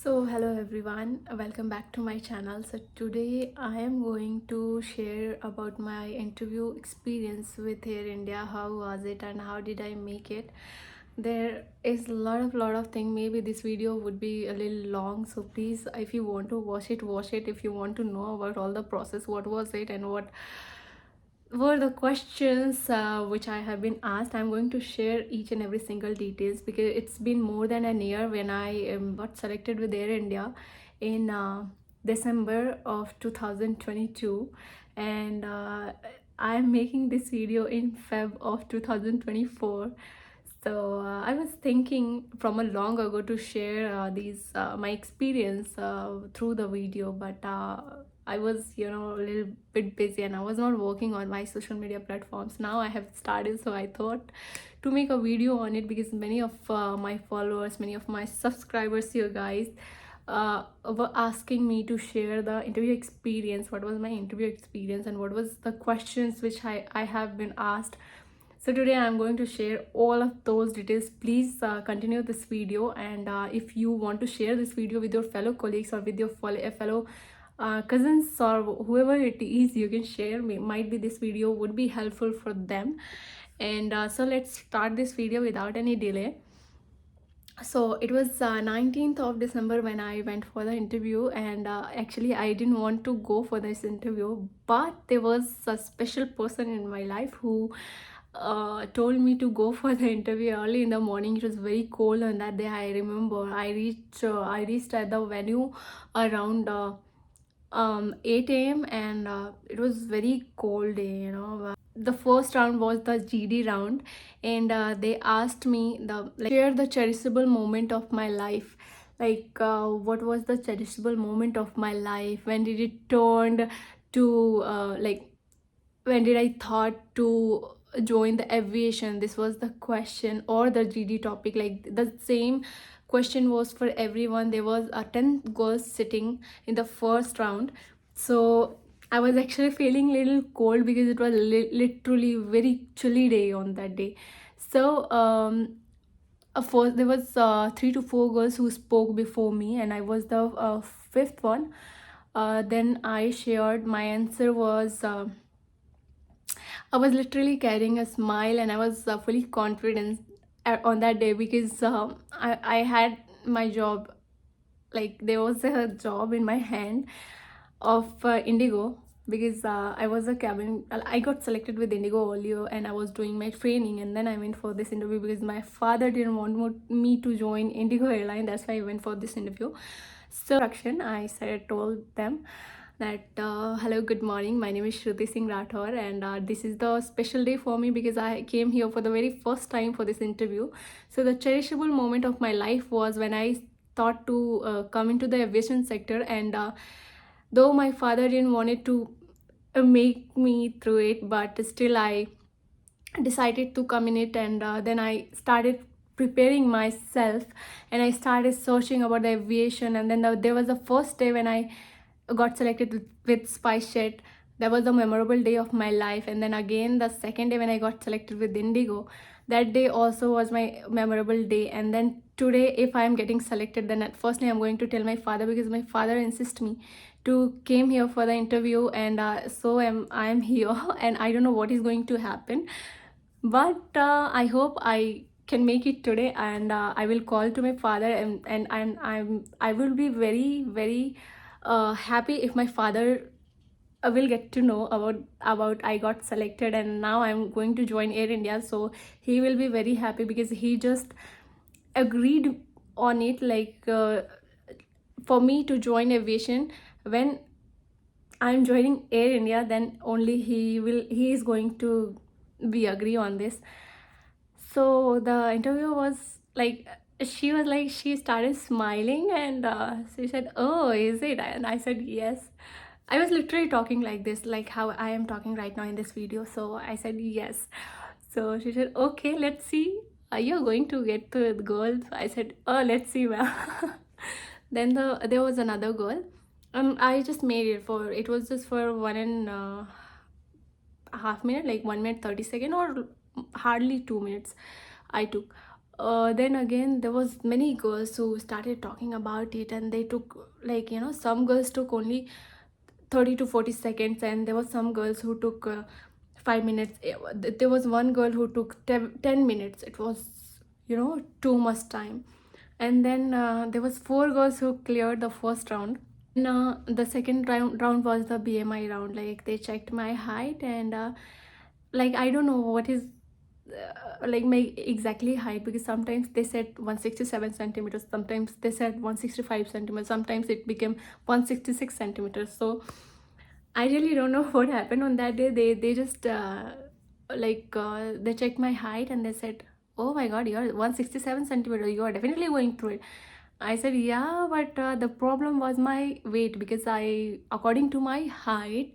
So hello everyone, welcome back to my channel. So today I am going to share about my interview experience with Air India. How was it and how did I make it? There is a lot of things. Maybe this video would be a little long, so please, if you want to watch it. If you want to know about all the process, what was it and what were the questions which I have been asked. I'm going to share each and every single details because it's been more than a year when I got selected with Air India in December of 2022, and I'm making this video in Feb of 2024. So I was thinking from a long ago to share these my experience through the video, but I was a little bit busy and I was not working on my social media platforms. Now I have started, so I thought to make a video on it because many of my followers, many of my subscribers, you guys were asking me to share the interview experience. What was my interview experience and what was the questions which I have been asked. So today I'm going to share all of those details. Please continue this video, and if you want to share this video with your fellow colleagues or with your fellow cousins or whoever it is, you can share. Might be this video would be helpful for them. And so let's start this video without any delay. So it was 19th of December when I went for the interview, and actually I didn't want to go for this interview, but there was a special person in my life who told me to go for the interview early in the morning. It was very cold on that day. I remember I reached at the venue around 8 a.m. and it was very cold day. The first round was the GD round, and they asked me share the cherishable moment of my life. Like what was the cherishable moment of my life? When did it turn to when did I thought to join the aviation? This was the question, or the GD topic. Like the same question was for everyone. There was 10 girls sitting in the first round. So I was actually feeling a little cold because it was literally very chilly day on that day. So of course there was 3 to 4 girls who spoke before me, and I was the fifth one. Then I shared my answer was I was literally carrying a smile, and I was fully confident on that day because I had my job. Like there was a job in my hand of Indigo, because I was a cabin. I got selected with Indigo earlier, and I was doing my training, and then I went for this interview because my father didn't want me to join Indigo airline. That's why I went for this interview. So I told them that hello, good morning, my name is Shruti Singh Rathor, and this is the special day for me because I came here for the very first time for this interview. So the cherishable moment of my life was when I thought to come into the aviation sector, and though my father didn't wanted to make me through it, but still I decided to come in it. And then I started preparing myself, and I started searching about the aviation. And then there was the first day when I got selected with SpiceJet. That was a memorable day of my life. And then again the second day when I got selected with Indigo, that day also was my memorable day. And then today, if I am getting selected, then firstly I'm going to tell my father, because my father insists me to came here for the interview. And so I am here and I don't know what is going to happen, but I hope I can make it today. And I will call to my father, and I will be very happy if my father will get to know about I got selected and now I'm going to join Air India. So he will be very happy because he just agreed on it, like for me to join aviation. When I'm joining Air India, then only he is going to be agree on this. So the interview was like, she started smiling, and she said, "Oh, is it?" And I said, "Yes." I was literally talking like this, like how I am talking right now in this video. So I said, "Yes." So she said, "Okay, let's see. Are you going to get the girl?" So I said, "Oh, let's see, ma'am." Then there was another girl. I just made it for, it was just for 1.5 minute, like 1 minute 30 second, or hardly 2 minutes I took. Then again there was many girls who started talking about it, and they took, like, some girls took only 30 to 40 seconds, and there was some girls who took 5 minutes. There was one girl who took 10 minutes. It was, too much time. And then there was four girls who cleared the first round. The second round was the BMI round. Like, they checked my height, and like, I don't know what is like my exactly height, because sometimes they said 167 centimeters, sometimes they said 165 centimeters, sometimes it became 166 centimeters. So I really don't know what happened on that day. They just they checked my height, and they said, "Oh my God, you're 167 centimeter. You are definitely going through it." I said, "Yeah, but the problem was my weight, because according to my height,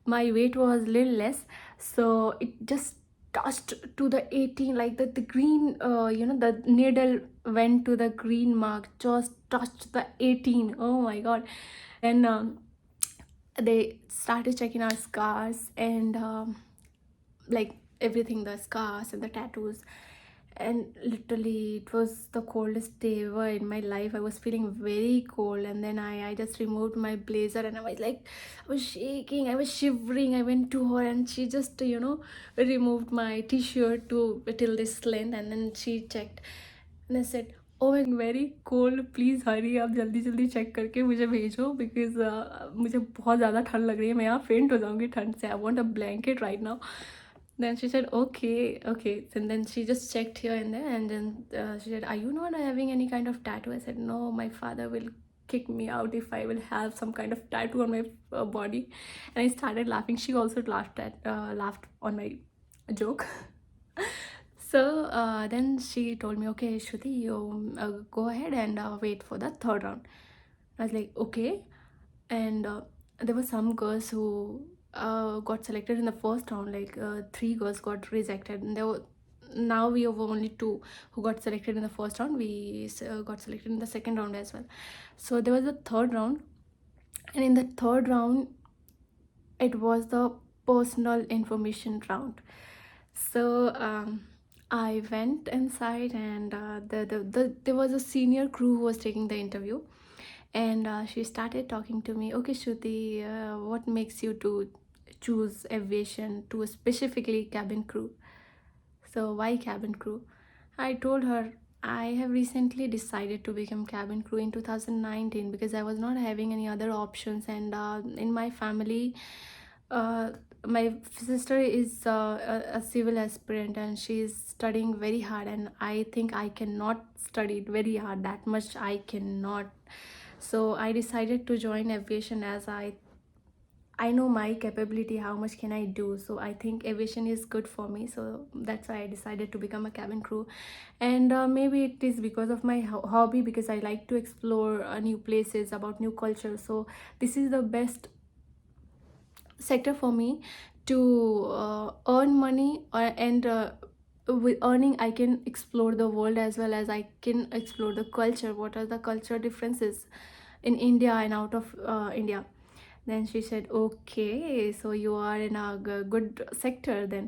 my weight was little less, so it just touched to the 18, like the green, the needle went to the green mark, just touched the 18. Oh my God!" Then they started checking our scars, and like everything, the scars and the tattoos. And literally, it was the coldest day ever in my life. I was feeling very cold, and then I just removed my blazer, and I was shaking, I was shivering. I went to her, and she just, removed my t-shirt to till this length, and then she checked, and I said, "Oh my, very cold, please hurry, आप जल्दी जल्दी check करके मुझे भेजो, because मुझे बहुत ज़्यादा ठंड लग रही है, मैं यहाँ फेंट हो जाऊँगी ठंड से, I want a blanket right now." Then she said, "Okay, okay." And then she just checked here and there, and then she said, "Are you not having any kind of tattoo?" I said, "No, my father will kick me out if I will have some kind of tattoo on my body." And I started laughing. She also laughed on my joke. So then she told me, "Okay, Shruti, you go ahead and wait for the third round." I was like, "Okay." And there were some girls who got selected in the first round. Like, three girls got rejected, and there were now we have only two who got selected in the first round. We got selected in the second round as well. So there was a third round, and in the third round, it was the personal information round. So I went inside, and there was a senior crew who was taking the interview, and she started talking to me. "Okay, Shruti, what makes you to choose aviation, to specifically cabin crew? So why cabin crew?" I told her, "I have recently decided to become cabin crew in 2019, because I was not having any other options, and in my family, uh, my sister is a civil aspirant, and she is studying very hard, and I think I cannot study it very hard, that much I cannot. So I decided to join aviation, as I know my capability, how much can I do. So I think aviation is good for me. So that's why I decided to become a cabin crew. And maybe it is because of my hobby, because I like to explore new places, about new culture. So this is the best sector for me to earn money, and with earning I can explore the world, as well as I can explore the culture, what are the culture differences in India and out of India. Then she said, "Okay, so you are in a good sector then."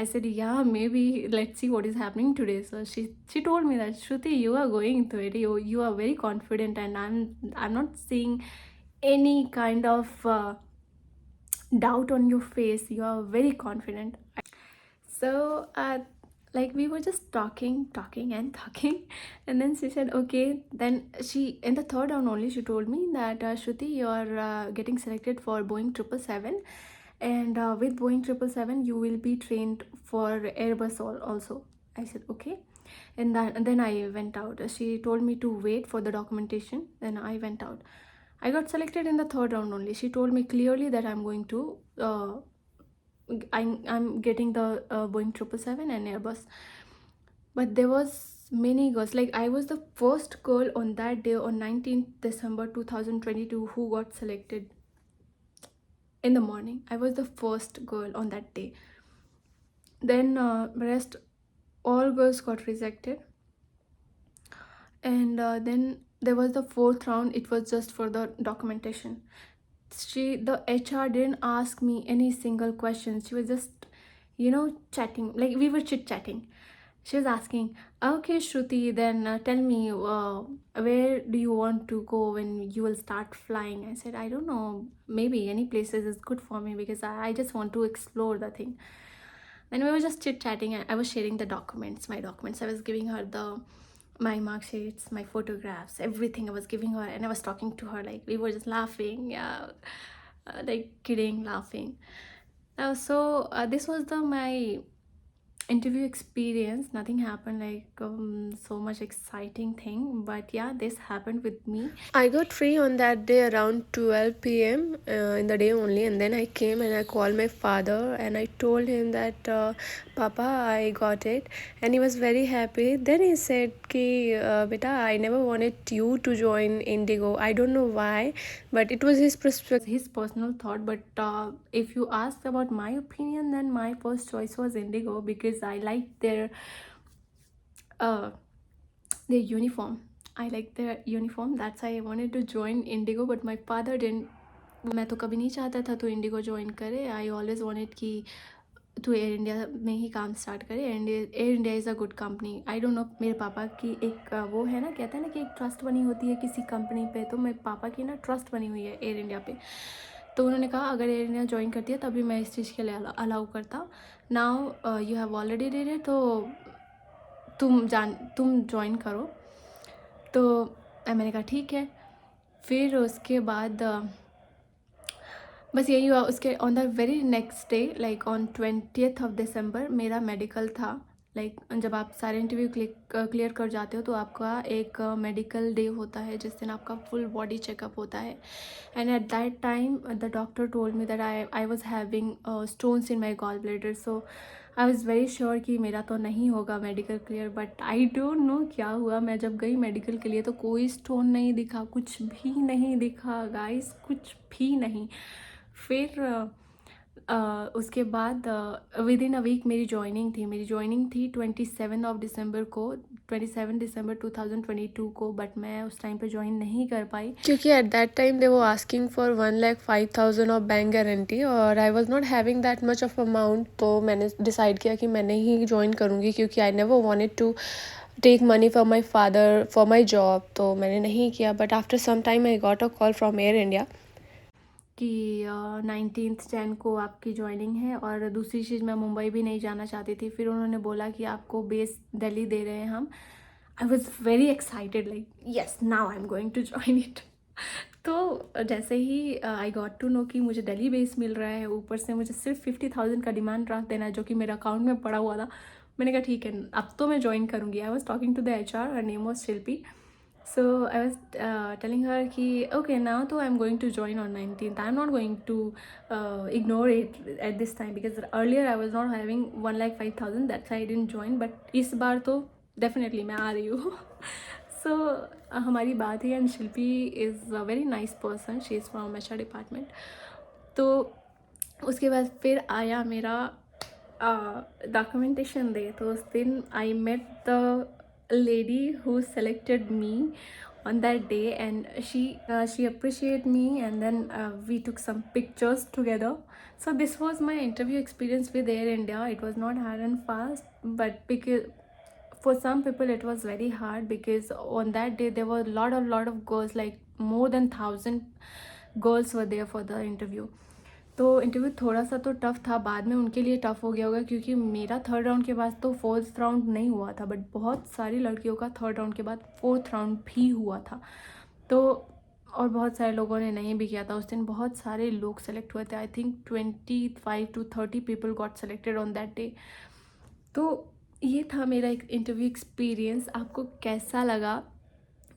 I said, "Yeah, maybe, let's see what is happening today." So she told me that, "Shruti, you are going through it, you are very confident, and I'm not seeing any kind of doubt on your face, you are very confident." So like, we were just talking and talking, and then she said, "Okay." Then she, in the third round only, she told me that, "Shruti, you are getting selected for Boeing 777, and with Boeing 777 you will be trained for Airbus also." I said, "Okay." And then I went out. She told me to wait for the documentation. Then I went out. I got selected in the third round only. She told me clearly that I'm going to I'm getting the Boeing 777 and Airbus. But there was many girls. Like, I was the first girl on that day, on 19th December 2022, who got selected in the morning. I was the first girl on that day. Then rest all girls got rejected, and then there was the fourth round. It was just for the documentation. The HR didn't ask me any single question. She was just, chatting, like we were chit chatting. she was asking, okay Shruti, then tell me, where do you want to go when you will start flying? I said, I don't know, maybe any places is good for me because I just want to explore the thing. Then we were just chit chatting. I was sharing the documents, my documents. I was giving her my mark sheets, my photographs, everything I was giving her, and I was talking to her like we were just laughing, yeah, like kidding, laughing. This was the my interview experience. Nothing happened like so much exciting thing, but yeah, this happened with me. I got free on that day around 12 p.m. In the day only, and then I came and I called my father and I told him that Papa, I got it, and he was very happy. Then he said, "Ki beta, I never wanted you to join Indigo. I don't know why, but it was his perspective, his personal thought. But if you ask about my opinion, then my first choice was Indigo because I liked uh, their uniform. I like their uniform. That's why I wanted to join Indigo, but my father didn't. मैं तो कभी नहीं चाहता था तो Indigo join करे. I always wanted कि तो एयर इंडिया में ही काम स्टार्ट करे. And air India is a good company. I don't no, मेरे पापा की एक वो है ना, कहते हैं ना कि एक ट्रस्ट बनी होती है किसी कंपनी पे, तो मेरे पापा की ना ट्रस्ट बनी हुई है एयर इंडिया पे. तो उन्होंने कहा अगर एयर इंडिया ज्वाइन करती है तभी मैं इस चीज़ के लिए अलाउ करता. Now you have already did it, तो तुम ज्वाइन करो. तो मैंने कहा ठीक है. फिर उसके बाद बस यही हुआ. उसके on the very next day, like on 20th of December, मेरा मेडिकल था. लाइक जब आप सारे इंटरव्यू क्लियर कर जाते हो तो आपका एक मेडिकल डे होता है जिस दिन आपका फुल बॉडी चेकअप होता है. And at that time the doctor told me that I was having stones in my gall bladder. So I was very sure कि मेरा तो नहीं होगा medical clear. But I don't know क्या हुआ. मैं जब गई मेडिकल के लिए तो कोई स्टोन नहीं दिखा, कुछ भी नहीं दिखा गाइस, कुछ भी नहीं. फिर उसके बाद विद इन अ वीक मेरी ज्वाइनिंग थी 27 को, 27 दिसंबर 2022 को. बट मैं उस टाइम पे ज्वाइन नहीं कर पाई क्योंकि एट दैट टाइम दे वो asking for 1,05,000 of bank guarantee और I was not having that much of amount. तो मैंने डिसाइड किया कि मैं नहीं ज्वाइन करूँगी क्योंकि I never wanted to take money for my father for my job. तो मैंने नहीं किया. But after some time I got a call from air India कि 19th Jan को आपकी ज्वाइनिंग है. और दूसरी चीज़, मैं मुंबई भी नहीं जाना चाहती थी. फिर उन्होंने बोला कि आपको बेस दिल्ली दे रहे हैं हम. I was very excited, like yes now I am going to join it. तो जैसे ही आई गॉट टू नो कि मुझे दिल्ली बेस मिल रहा है, ऊपर से मुझे सिर्फ 50,000 का डिमांड ड्राफ्ट देना है जो कि मेरे अकाउंट में पड़ा हुआ था. मैंने कहा ठीक है, अब तो मैं ज्वाइन करूँगी. I was talking to the HR, her name was Shilpi. So I was telling her कि okay, now तो I'm going to join on 19th. I'm not going to ignore it at this time because earlier I was not having 1,05,000. That's why I didn't join. But इस बार तो definitely मैं आ रही हूँ. So हमारी बात है. And Shilpi is a very nice person. She is from HR department. तो उसके बाद फिर आया मेरा डॉक्यूमेंटेशन डे. तो उस दिन I met the lady who selected me on that day, and she appreciated me, and then we took some pictures together. So this was my interview experience with Air India. It was not hard and fast, but because for some people it was very hard because on that day there were a lot of girls, like more than 1,000 girls were there for the interview. तो interview थोड़ा सा तो tough था. बाद में उनके लिए tough हो गया होगा क्योंकि मेरा थर्ड राउंड के बाद तो फोर्थ राउंड नहीं हुआ था. बट बहुत सारी लड़कियों का थर्ड राउंड के बाद फोर्थ राउंड भी हुआ था. तो और बहुत सारे लोगों ने नहीं भी किया था. उस दिन बहुत सारे लोग सेलेक्ट हुए थे. I think 25 to 30 people got selected on that day. तो ये था मेरा एक इंटरव्यू एक्सपीरियंस. आपको कैसा लगा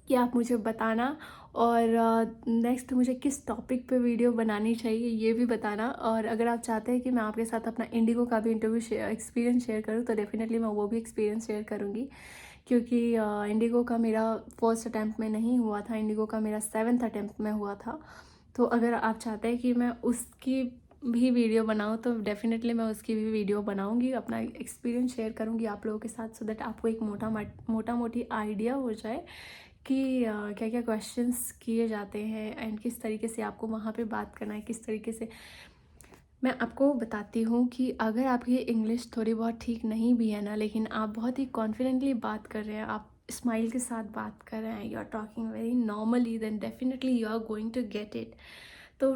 कि आप मुझे बताना. और नेक्स्ट मुझे किस टॉपिक पे वीडियो बनानी चाहिए ये भी बताना. और अगर आप चाहते हैं कि मैं आपके साथ अपना इंडिगो का भी इंटरव्यू एक्सपीरियंस शेयर करूँ तो डेफिनेटली मैं वो भी एक्सपीरियंस शेयर करूँगी. क्योंकि इंडिगो का मेरा फर्स्ट अटैम्प्ट में नहीं हुआ था. इंडिगो का मेरा 7th अटैम्प्ट में हुआ था. तो अगर आप चाहते हैं कि मैं उसकी भी वीडियो बनाऊँ तो डेफिनेटली मैं उसकी भी वीडियो बनाऊँगी, अपना एक्सपीरियंस शेयर करूँगी आप लोगों के साथ, सो दैट आपको एक मोटा मोटी आइडिया हो जाए कि क्या क्या क्वेश्चंस किए जाते हैं एंड किस तरीके से आपको वहाँ पे बात करना है, किस तरीके से. मैं आपको बताती हूँ कि अगर आपकी इंग्लिश थोड़ी बहुत ठीक नहीं भी है ना, लेकिन आप बहुत ही कॉन्फिडेंटली बात कर रहे हैं, आप स्माइल के साथ बात कर रहे हैं, you are talking very normally, then definitely you are going to get it. तो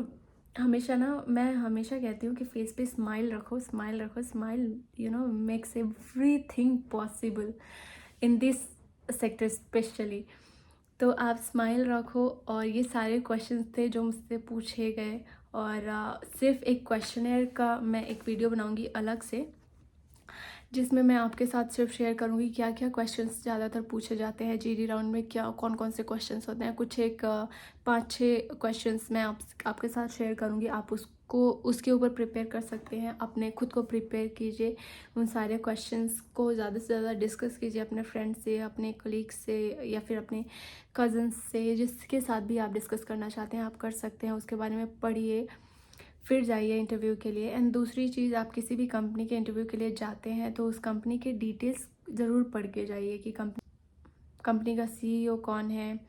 हमेशा ना, मैं हमेशा कहती हूँ कि फेस पे स्माइल रखो, स्माइल रखो। Smile makes everything possible in this sector specially. तो आप स्माइल रखो। और ये सारे क्वेश्चंस थे जो मुझसे पूछे गए। और सिर्फ एक क्वेश्चनर का मैं एक वीडियो बनाऊंगी अलग से, जिसमें मैं आपके साथ सिर्फ शेयर करूंगी क्या क्या क्वेश्चंस ज़्यादातर पूछे जाते हैं जीडी राउंड में, क्या कौन कौन से क्वेश्चंस होते हैं। कुछ एक 5-6 क्वेश्चंस मैं आपके साथ शेयर करूंगी। आप उसको उसके ऊपर प्रिपेयर कर सकते हैं, अपने खुद को प्रिपेयर कीजिए। उन सारे क्वेश्चंस को ज़्यादा से ज़्यादा डिस्कस कीजिए अपने फ्रेंड से, अपने कलीग्स से, या फिर अपने कज़न्स से, जिसके साथ भी आप डिस्कस करना चाहते हैं आप कर सकते हैं। उसके बारे में पढ़िए, फिर जाइए इंटरव्यू के लिए। एंड दूसरी चीज़, आप किसी भी कंपनी के इंटरव्यू के लिए जाते हैं तो उस कंपनी के डिटेल्स ज़रूर पढ़ के जाइए कि कंपनी का सीईओ कौन है,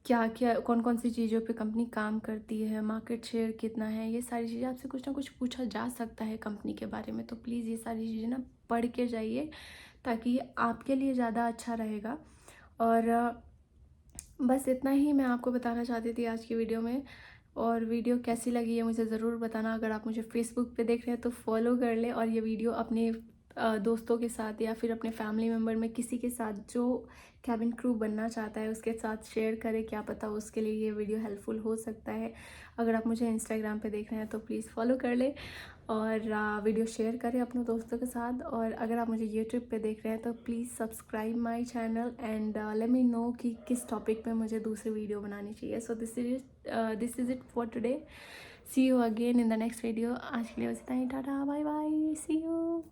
क्या क्या कौन कौन सी चीज़ों पे कंपनी काम करती है, मार्केट शेयर कितना है। ये सारी चीज़ें आपसे कुछ ना कुछ पूछा जा सकता है कंपनी के बारे में। तो प्लीज़ ये सारी चीज़ें ना पढ़ के जाइए, ताकि आपके लिए ज़्यादा अच्छा रहेगा। और बस इतना ही मैं आपको बताना चाहती थी आज की वीडियो में। और वीडियो कैसी लगी है मुझे ज़रूर बताना। अगर आप मुझे फेसबुक पे देख रहे हैं तो फॉलो कर लें, और ये वीडियो अपने दोस्तों के साथ या फिर अपने फैमिली मेम्बर में किसी के साथ जो कैबिन क्रू बनना चाहता है उसके साथ शेयर करें। क्या पता उसके लिए ये वीडियो हेल्पफुल हो सकता है। अगर आप मुझे इंस्टाग्राम पे देख रहे हैं तो प्लीज़ फॉलो कर लें, और वीडियो शेयर करें अपने दोस्तों के साथ। और अगर आप मुझे यूट्यूब पे देख रहे हैं तो please subscribe my channel, and let me know कि किस टॉपिक पे मुझे दूसरी वीडियो बनानी चाहिए। So this is it for today. See you again in the next video. आज के लिए बस इतना ही। Tata, bye bye, see you.